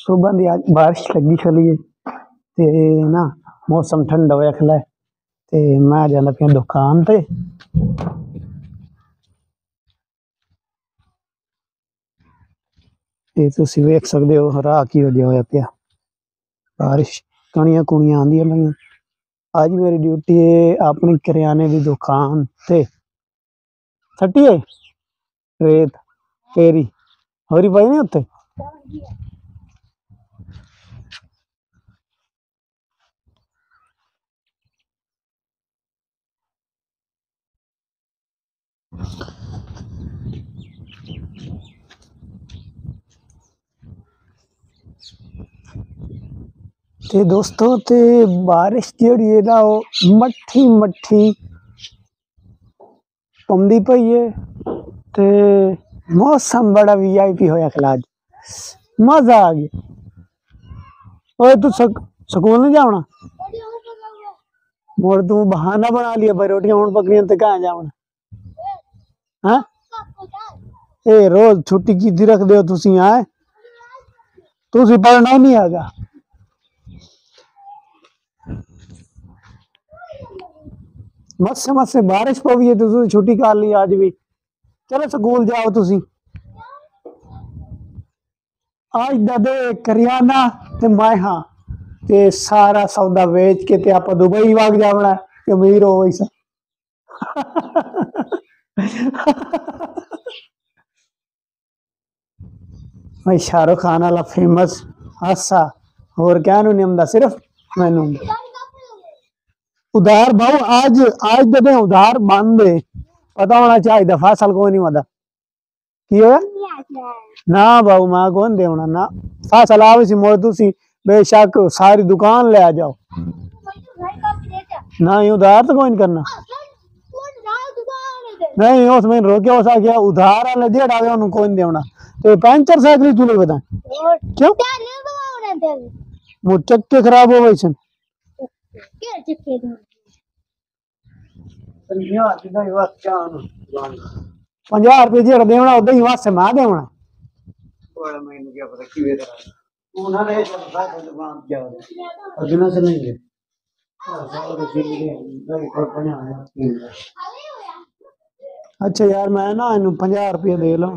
सुबह दी आज बारिश लगी खली है ते ना मौसम ठंडा होया खला है ते मैं जाना पिया दुकान ते ते तुसी वेख सकदे हो राह की वजह होया पिया बारिश कणियां कुणियां आंदियां पईयां। आज मेरी ड्यूटी है अपनी किराने की दुकान ते छठी है रेत तेरी होरी पाई नहीं उत्ते ते दोस्तों ते बारिश जेहड़ी है ना वो मट्ठी मट्ठी पौंदी पई है ते मौसम बड़ा वीआईपी होया खला अज मजा आ गया। ओए तू स्कूल नहीं जावना मोड़ तू बहाना बना लिया भाई रोटियां हुण पकड़ियां ते कहां जावना हां ए रोज छुट्टी की रख दे तुसी आए तुसी पढ़ना नहीं आगा मस्से बारिश पवी है तुसी छुट्टी कर ली आज भी चलो स्कूल जाओ तुसी आज दा दे करियाना ते मैं हाँ ते सारा सौदा बेच के ते आप दुबई भाग जावना है अमीर हो वैसा भाई शाहरुख खान वाला फेमस हासा और क्या नु नियम दा सिर्फ मैनू उधार भाऊ आज आज दे उधार बंद है पता होना चाहिए फसल कोई नहीं होता की होया ना भाऊ मैं कौन देवना ना फसल आवे सी मोड़ तुसी बेशक सारी दुकान ले आ जाओ ना ये उधार तो कोई नहीं करना नहीं उस मैंने रोके उस आखिया उधार वाले जेड़ आवे उन्हें कोई नहीं देवना तो पंचर साइकिल तू नहीं बता क्यों वो चक्के खराब हो वैसे 50 रुपये जेड़ा देवना उदा ही वास्ते मैं देवना मैनू क्या पता कि उन्होंने दुकान जा बिना से नहीं अच्छा यार मैं ना इन 50 रुपये दे ला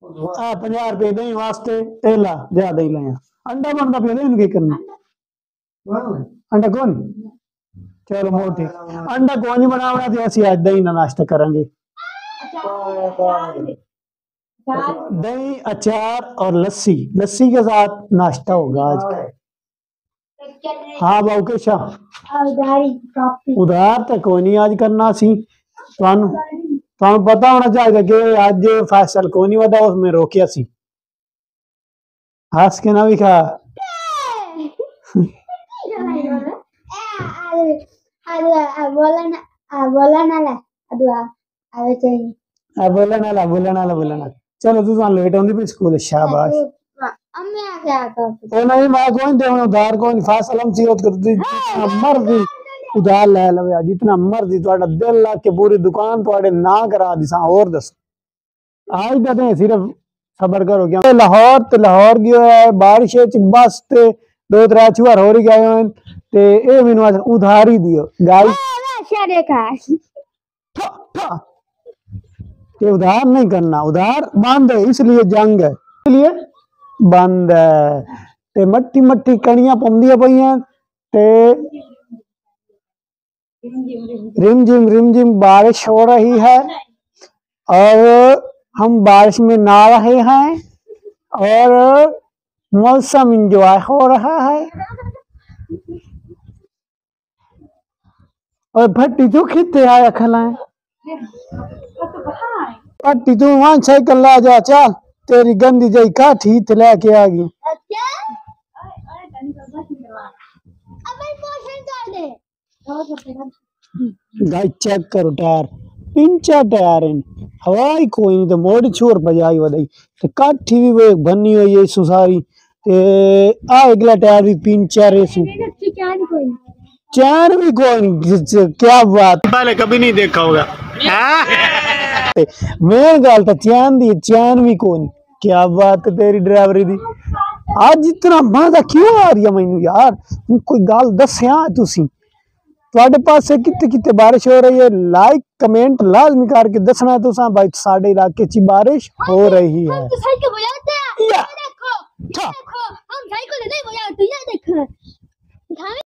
50 रुपये दे वास्ते तेला ज्यादा ही लाया अंडा बनता पे इनके करना अंडा कौन चलो मोर ठीक अंडा कौन नहीं बनावना तो असि आज दही ना नाश्ता करेंगे दही अचार और लस्सी लस्सी के साथ नाश्ता होगा आज का। हाँ बाबू के उधार तो कोई नहीं आज करना सी तुहानू पता होना चाहिए कि आज फैसल कोई नहीं वधा उसमें रोकिया सी हंस के ना भी खा बोलना चलो तू लेट आउंदी पे स्कूल शाबाश तो नहीं मैं कौन देवना उधार कौन फासल हम सीरत कर दी मर्जी उधार ले लवे जितना मर्जी ਤੁਹਾਡਾ दिल ला के पूरी दुकान ਤੁਹਾਡੇ ना करा दिसा और दस आज दे सिर्फ सबर करो क्या लाहौर गयो है बारिश बस ते 2-3 छुआर हो रही गए ते ए मेनू आज उधार ही दियो गाइस के उधार नहीं करना उधार बंद है इसलिए जंग है इसलिए बंद है ते मट्टी मट्टी कणियां पौंदियां पईयां ते रिमझिम बारिश हो रही है और हम बारिश में नहा रहे हैं और मौसम इंजॉय हो रहा है और भट्टी तू कितने आया खलाए भट्टी तू वहां साइकिल ला जा चल तेरी गंदी जई काठी थे लेके आ गई गाइस चेक करो टायर पिंचा टायर इन हवाई कोई नहीं तो मोड़ी छोर बजाई वदाई तो काठी भी वो बनी हुई है सुसारी ते आ अगला टायर भी पिंचा रे सु चैन भी कोई नहीं क्या बात पहले कभी नहीं देखा होगा मेन गल तो चैन दी चैन भी कोई नहीं क्या बात है तेरी ड्राइवरी दी। आज इतना मजा क्यों आ रही है मैनू यार? कोई गल दस्या तुसी ਤੁਹਾਡੇ ਪਾਸੇ ਕਿਤੇ ਕਿਤੇ बारिश हो रही है? लाइक कमेंट लाजमी करके दसना तुसा भाई साडे इलाके च बारिश हो रही है। हम तो साइकिल बजाते हैं, ये देखो हम साइकिल नहीं बजाते, ये देखो।